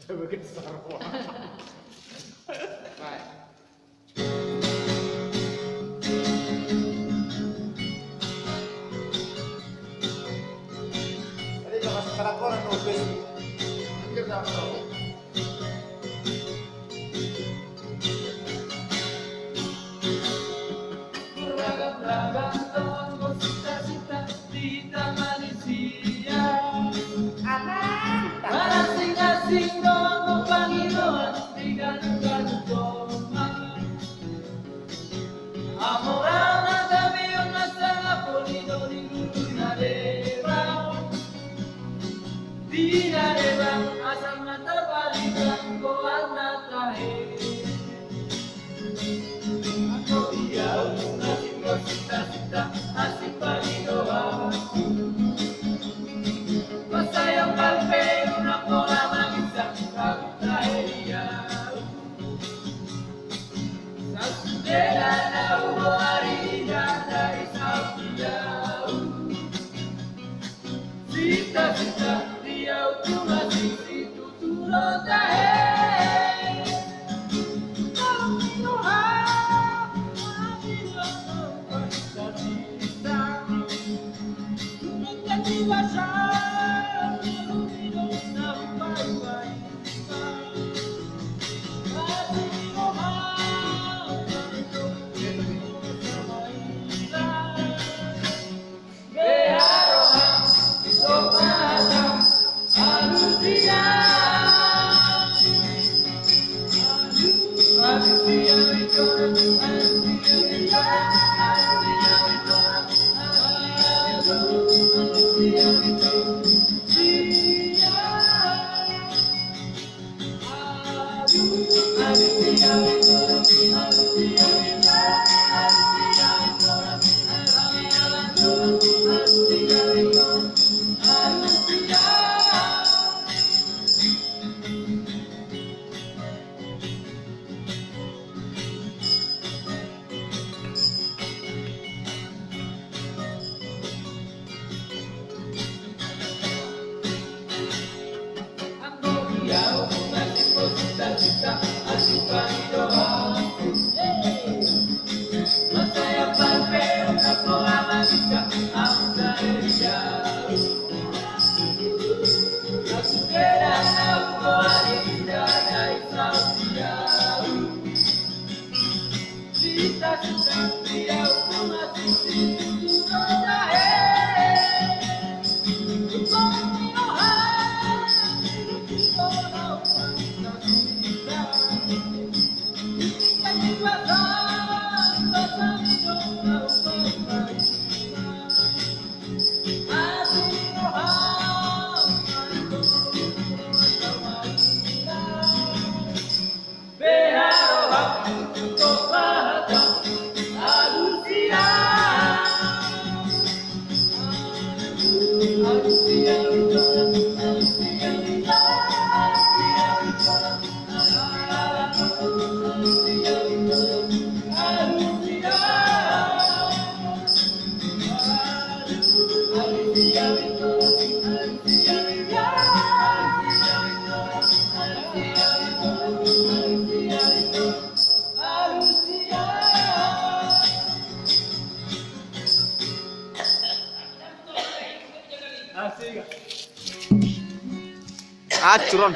Bikin sarwa. Baik. Jadi jangan sekarang orang nulis. Anjir dah tahu. Beragam-ragam tahun bersita-cita di taman Malaysia. Asing-asing doang panginoan di ganung-ganung Toma. Amorang na kami yung nasa Apolino di Lulu Nareba. Di Nareba asal mata balikan koan na tahe. Ako diyaw yung asing bersita-cita asing panginoan. Masayang kalpe una pola mag-isang kapitaherian. Sa sundela na umarida dari Sabiyaw. Sita-sita diyaw tumasing si tuturo tahe. Ang Pinohan, mabilang ang pagkasita. Tunod na diwasa. Ah, curang.